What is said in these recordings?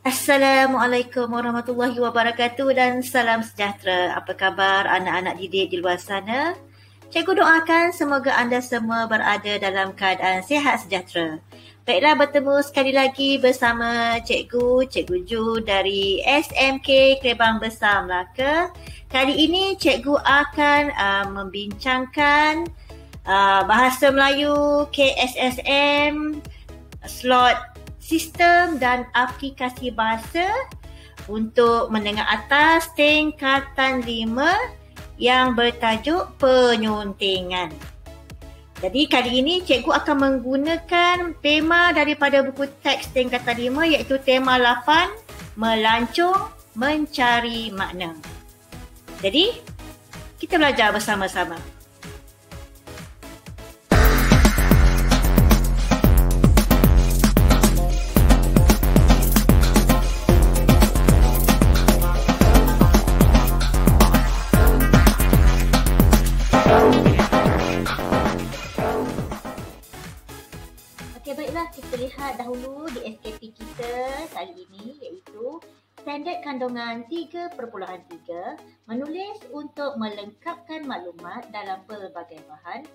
Assalamualaikum warahmatullahi wabarakatuh dan salam sejahtera. Apa khabar anak-anak didik di luar sana? Cikgu doakan semoga anda semua berada dalam keadaan sihat sejahtera. Baiklah, bertemu sekali lagi bersama Cikgu Ju dari SMK Kelebang Besar Melaka. Kali ini Cikgu akan membincangkan Bahasa Melayu KSSM slot sistem dan aplikasi bahasa untuk menengah atas tingkatan 5 yang bertajuk penyuntingan. Jadi kali ini cikgu akan menggunakan tema daripada buku teks tingkatan 5 iaitu tema 8, melancong mencari makna. Jadi kita belajar bersama-sama. Baiklah, kita lihat dahulu di SKP kita kali ini iaitu standard kandungan 3.3 menulis untuk melengkapkan maklumat dalam pelbagai bahan.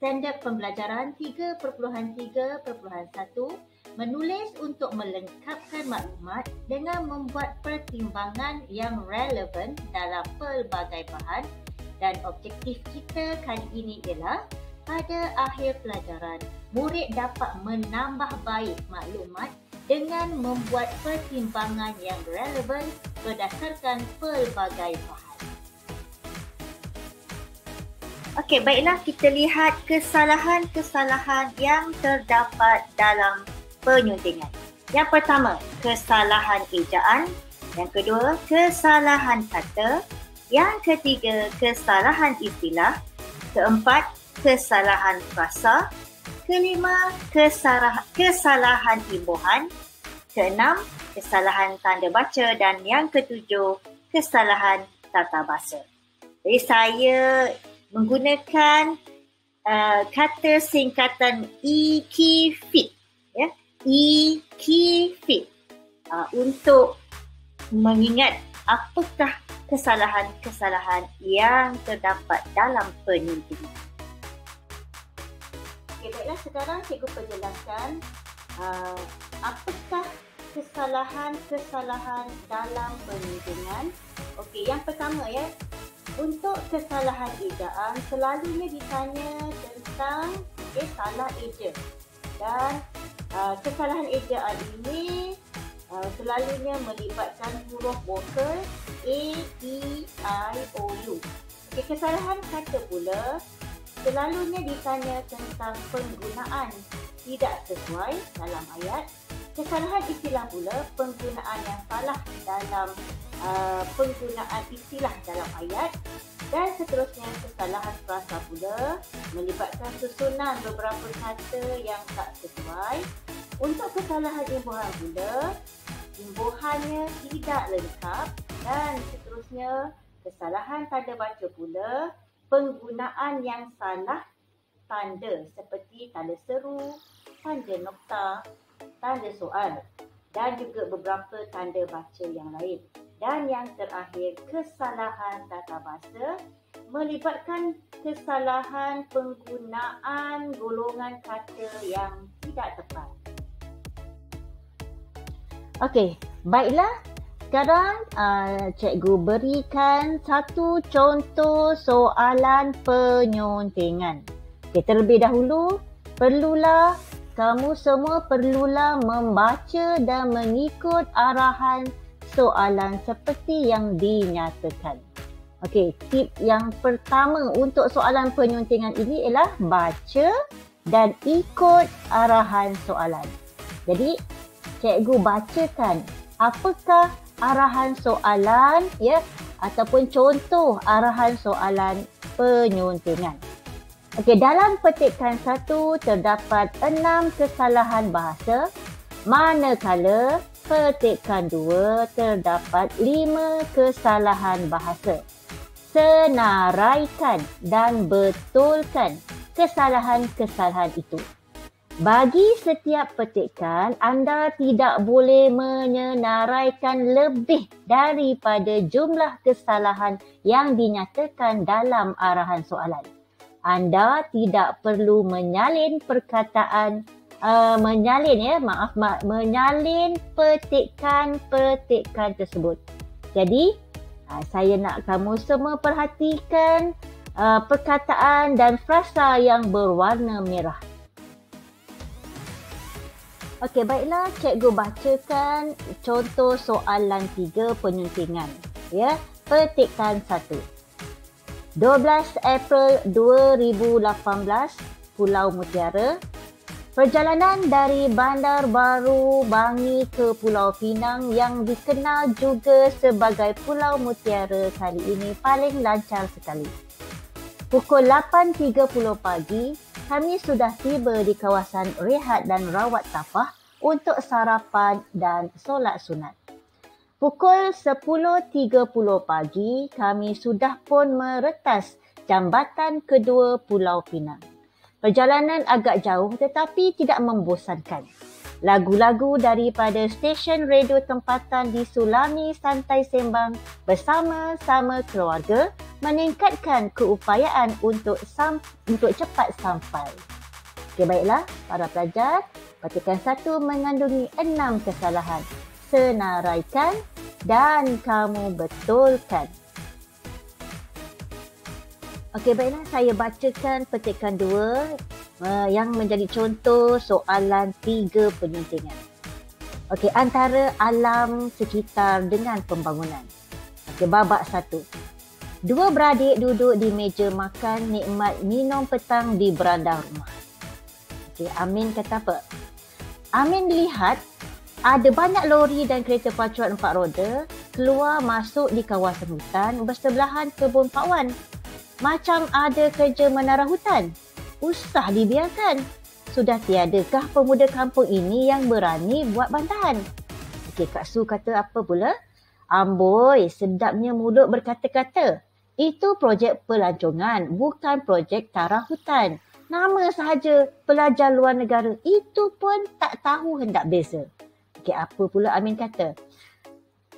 Standard pembelajaran 3.3.1 menulis untuk melengkapkan maklumat dengan membuat pertimbangan yang relevan dalam pelbagai bahan, dan objektif kita kali ini ialah pada akhir pelajaran, murid dapat menambah baik maklumat dengan membuat pertimbangan yang relevan berdasarkan pelbagai bahan. Okey, baiklah, kita lihat kesalahan-kesalahan yang terdapat dalam penyuntingan. Yang pertama, kesalahan ejaan. Yang kedua, kesalahan kata. Yang ketiga, kesalahan istilah. Keempat, kesalahan frasa. Kelima, kesalahan imbuhan. Keenam, kesalahan tanda baca. Dan yang ketujuh, kesalahan tata bahasa. Jadi saya menggunakan kata singkatan EKFIT, ya, EKFIT untuk mengingat apakah kesalahan-kesalahan yang terdapat dalam penyuntingan. Baiklah, sekarang cikgu perjelaskan apakah kesalahan-kesalahan dalam penyuntingan. Okey, yang pertama ya, untuk kesalahan ejaan selalunya ditanya tentang salah eja, dan kesalahan ejaan ini selalunya melibatkan huruf vokal A, E, I, O, U. Okey, kesalahan kata pula selalunya ditanya tentang penggunaan tidak sesuai dalam ayat. Kesalahan istilah pula penggunaan yang salah dalam penggunaan istilah dalam ayat. Dan seterusnya, kesalahan frasa pula melibatkan susunan beberapa kata yang tak sesuai. Untuk kesalahan imbuhan pula, imbuhannya tidak lengkap. Dan seterusnya, kesalahan tanda baca pula penggunaan yang salah tanda seperti tanda seru, tanda nokta, tanda soal dan juga beberapa tanda baca yang lain. Dan yang terakhir, kesalahan tata bahasa melibatkan kesalahan penggunaan golongan kata yang tidak tepat. Okey, baiklah. Sekarang cikgu berikan satu contoh soalan penyuntingan. Okay, terlebih dahulu, kamu semua perlulah membaca dan mengikut arahan soalan seperti yang dinyatakan. Okey, tip yang pertama untuk soalan penyuntingan ini ialah baca dan ikut arahan soalan. Jadi, cikgu bacakan apakah arahan soalan ya ataupun contoh arahan soalan penyuntingan. Okey, dalam petikan 1 terdapat 6 kesalahan bahasa, manakala petikan 2 terdapat 5 kesalahan bahasa. Senaraikan dan betulkan kesalahan-kesalahan itu. Bagi setiap petikan, anda tidak boleh menyenaraikan lebih daripada jumlah kesalahan yang dinyatakan dalam arahan soalan. Anda tidak perlu menyalin perkataan menyalin petikan tersebut. Jadi, saya nak kamu semua perhatikan perkataan dan frasa yang berwarna merah. Okey, baiklah, cikgu bacakan contoh soalan 3 penyuntingan. Ya, petikan 1. 12 April 2018, Pulau Mutiara. Perjalanan dari Bandar Baru Bangi ke Pulau Pinang yang dikenal juga sebagai Pulau Mutiara kali ini paling lancar sekali. Pukul 8.30 pagi, kami sudah tiba di kawasan rehat dan rawat tafah untuk sarapan dan solat sunat. Pukul 10.30 pagi, kami sudah pun meretas jambatan kedua Pulau Pinang. Perjalanan agak jauh tetapi tidak membosankan. Lagu-lagu daripada stesen radio tempatan disulami santai sembang bersama-sama keluarga meningkatkan keupayaan untuk cepat sampai. Okey, baiklah para pelajar, petikan 1 mengandungi 6 kesalahan. Senaraikan dan kamu betulkan. Okey, baiklah, saya bacakan petikan 2 yang menjadi contoh soalan 3 penyuntingan. Okey, antara alam sekitar dengan pembangunan. Okey, babak 1. 2 beradik duduk di meja makan nikmat minum petang di beranda rumah. Okey, Amin kata apa? Amin lihat ada banyak lori dan kereta pacuan 4 roda keluar masuk di kawasan hutan bersebelahan kebun Pak Wan. Macam ada kerja menara hutan. Usah dibiarkan. Sudah tiadakah pemuda kampung ini yang berani buat bantahan? Okey, Kak Su kata apa pula? Amboi, sedapnya mulut berkata-kata. Itu projek pelancongan, bukan projek tarah hutan. Nama sahaja pelajar luar negara. Itu pun tak tahu hendak beza. Okey, apa pula Amin kata?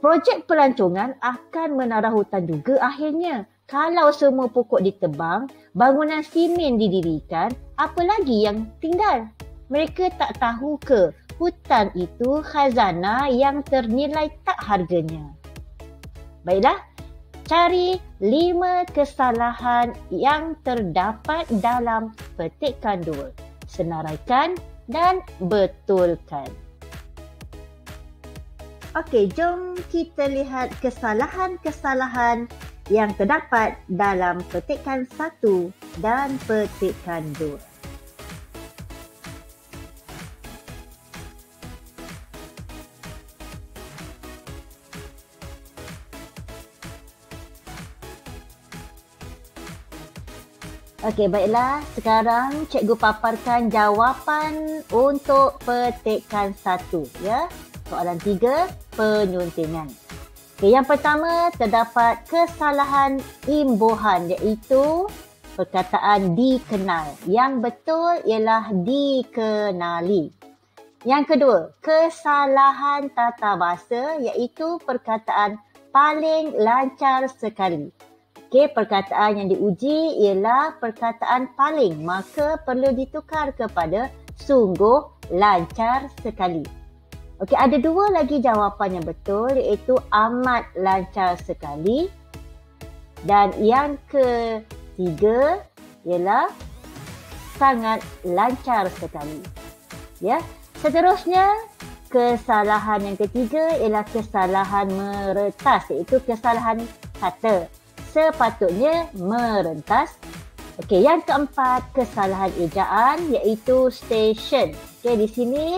Projek pelancongan akan menara hutan juga akhirnya. Kalau semua pokok ditebang, bangunan simen didirikan, apa lagi yang tinggal? Mereka tak tahu ke hutan itu khazanah yang ternilai tak harganya? Baiklah, cari 5 kesalahan yang terdapat dalam petikan 2. Senaraikan dan betulkan. Okey, jom kita lihat kesalahan-kesalahan yang terdapat dalam petikan 1 dan petikan 2. Okey, baiklah. Sekarang cikgu paparkan jawapan untuk petikan 1. Ya. Soalan 3, penyuntingan. Okay, yang pertama, terdapat kesalahan imbuhan iaitu perkataan dikenal. Yang betul ialah dikenali. Yang kedua, kesalahan tata bahasa iaitu perkataan paling lancar sekali. Okey, perkataan yang diuji ialah perkataan paling, maka perlu ditukar kepada sungguh lancar sekali. Okey, ada 2 lagi jawapan yang betul iaitu amat lancar sekali. Dan yang ketiga ialah sangat lancar sekali. Ya. Seterusnya, kesalahan yang ketiga ialah kesalahan meretas iaitu kesalahan kata. Sepatutnya merentas. Okey, yang keempat, kesalahan ejaan iaitu station. Okey, di sini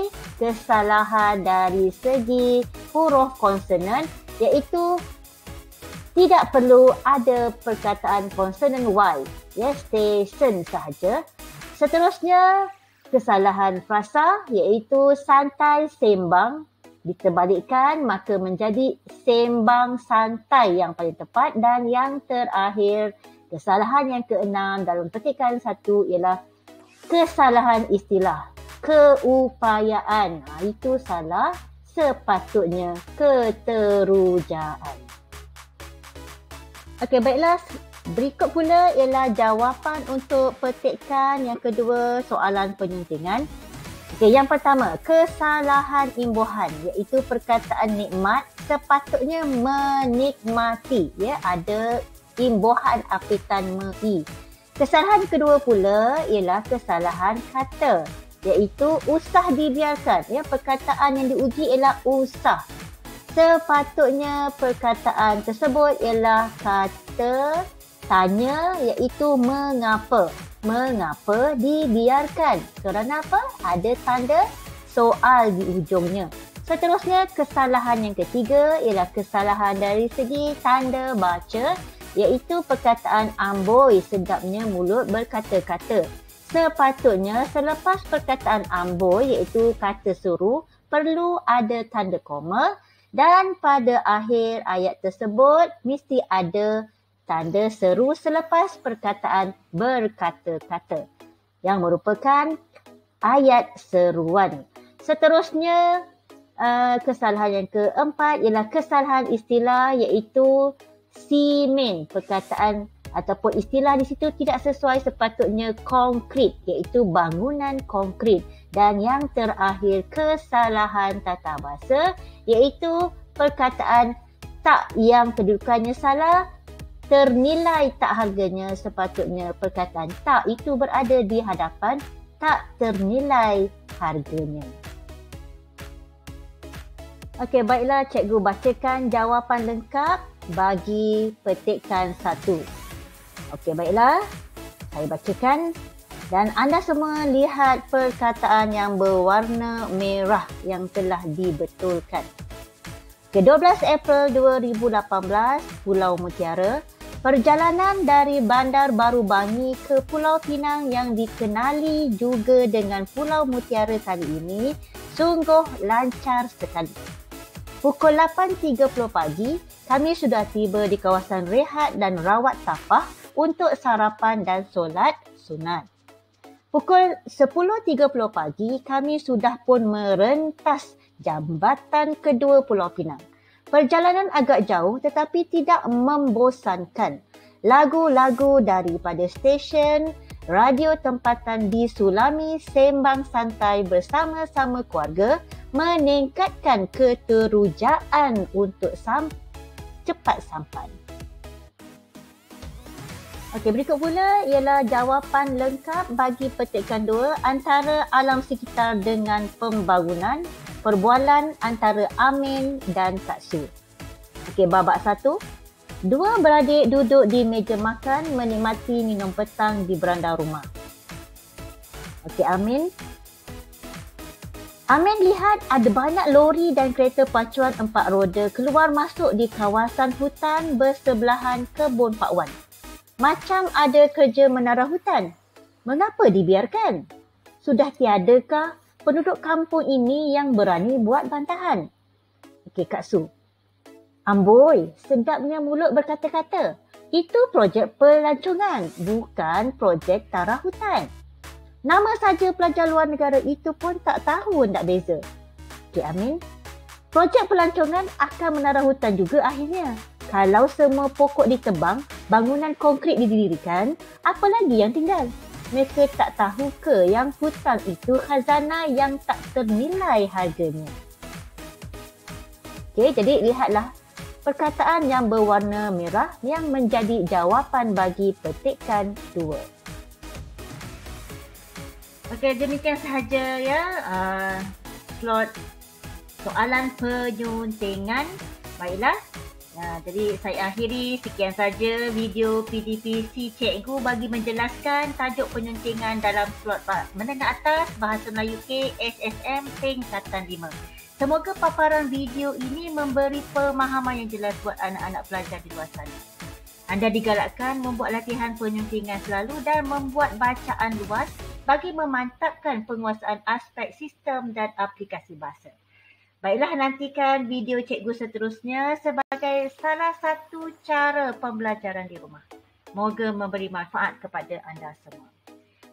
kesalahan dari segi huruf konsonan iaitu tidak perlu ada perkataan konsonan Y. Ya, station sahaja. Seterusnya, kesalahan frasa iaitu santai sembang. Diterbalikkan maka menjadi sembang santai yang paling tepat. Dan yang terakhir, kesalahan yang keenam dalam petikan 1 ialah kesalahan istilah. keupayaan. Itu salah. Sepatutnya keterujaan. Okey, baiklah. Berikut pula ialah jawapan untuk petikan yang kedua soalan penyuntingan. Okey, yang pertama, kesalahan imbuhan iaitu perkataan nikmat sepatutnya menikmati. Ya, ada imbuhan apitan me-i. Kesalahan kedua pula ialah kesalahan kata iaitu usah dibiarkan. Ya, perkataan yang diuji ialah usah. Sepatutnya perkataan tersebut ialah kata tanya iaitu mengapa. Mengapa dibiarkan? Kerana apa? Ada tanda soal di ujungnya. Seterusnya, kesalahan yang ketiga ialah kesalahan dari segi tanda baca iaitu perkataan amboi, sedapnya mulut berkata-kata. Sepatutnya selepas perkataan amboi iaitu kata suruh perlu ada tanda koma dan pada akhir ayat tersebut mesti ada tanda seru selepas perkataan berkata-kata yang merupakan ayat seruan. Seterusnya, kesalahan yang keempat ialah kesalahan istilah iaitu simen. Perkataan ataupun istilah di situ tidak sesuai, sepatutnya konkret iaitu bangunan konkret. Dan yang terakhir, kesalahan tata bahasa iaitu perkataan tak yang kedudukannya salah, ternilai tak harganya. Sepatutnya perkataan tak itu berada di hadapan tak ternilai harganya. Okey, baiklah, cikgu bacakan jawapan lengkap bagi petikan 1. Okey, baiklah. Saya bacakan dan anda semua lihat perkataan yang berwarna merah yang telah dibetulkan. Ke 12 April 2018, Pulau Mutiara. Perjalanan dari Bandar Baru Bangi ke Pulau Pinang yang dikenali juga dengan Pulau Mutiara kali ini sungguh lancar sekali. Pukul 8.30 pagi, kami sudah tiba di kawasan rehat dan rawat tapah untuk sarapan dan solat sunat. Pukul 10.30 pagi, kami sudah pun merentas jambatan kedua Pulau Pinang. Perjalanan agak jauh tetapi tidak membosankan. Lagu-lagu daripada stesen radio tempatan disulami sembang santai bersama-sama keluarga meningkatkan keterujaan untuk cepat sampai. Okey, berikut pula ialah jawapan lengkap bagi petikan 2 antara alam sekitar dengan pembangunan. Perbualan antara Amin dan Kak Su. Okey, babak 1. Dua beradik duduk di meja makan menikmati minum petang di beranda rumah. Okey, Amin. Amin lihat ada banyak lori dan kereta pacuan 4 roda keluar masuk di kawasan hutan bersebelahan kebun Pak Wan. Macam ada kerja menara hutan. Mengapa dibiarkan? Sudah tiadakah penduduk kampung ini yang berani buat bantahan? Okey, Kak Su. Amboi, sedapnya mulut berkata-kata. Itu projek pelancongan, bukan projek tarah hutan. Nama saja pelajar luar negara itu pun tak tahu nak beza. Okey, Amin. Projek pelancongan akan menara hutan juga akhirnya. Kalau semua pokok ditebang, bangunan konkret didirikan, apa lagi yang tinggal? Mereka tak tahu ke yang hutan itu khazanah yang tak ternilai harganya? Okey, jadi lihatlah perkataan yang berwarna merah yang menjadi jawapan bagi petikan 2. Okey, demikian sahaja ya slot soalan penyuntingan. Baiklah. Jadi saya akhiri, sekian saja video PDPC Cikgu bagi menjelaskan tajuk penyuntingan dalam slot menengah atas Bahasa Melayu K SSM tingkatan 5. Semoga paparan video ini memberi pemahaman yang jelas buat anak-anak pelajar di luar sana. Anda digalakkan membuat latihan penyuntingan selalu dan membuat bacaan luas bagi memantapkan penguasaan aspek sistem dan aplikasi bahasa. Baiklah, nantikan video cikgu seterusnya sebagai salah satu cara pembelajaran di rumah. Moga memberi manfaat kepada anda semua.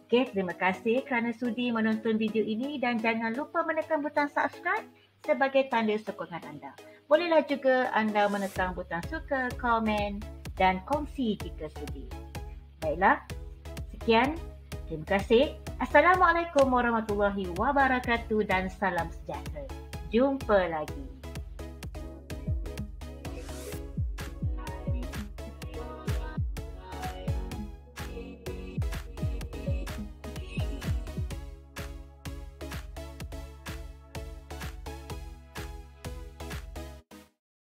Okey, terima kasih kerana sudi menonton video ini dan jangan lupa menekan butang subscribe sebagai tanda sokongan anda. Bolehlah juga anda menekan butang suka, komen dan kongsi jika sudi. Baiklah, sekian. Terima kasih. Assalamualaikum warahmatullahi wabarakatuh dan salam sejahtera. Jumpa lagi.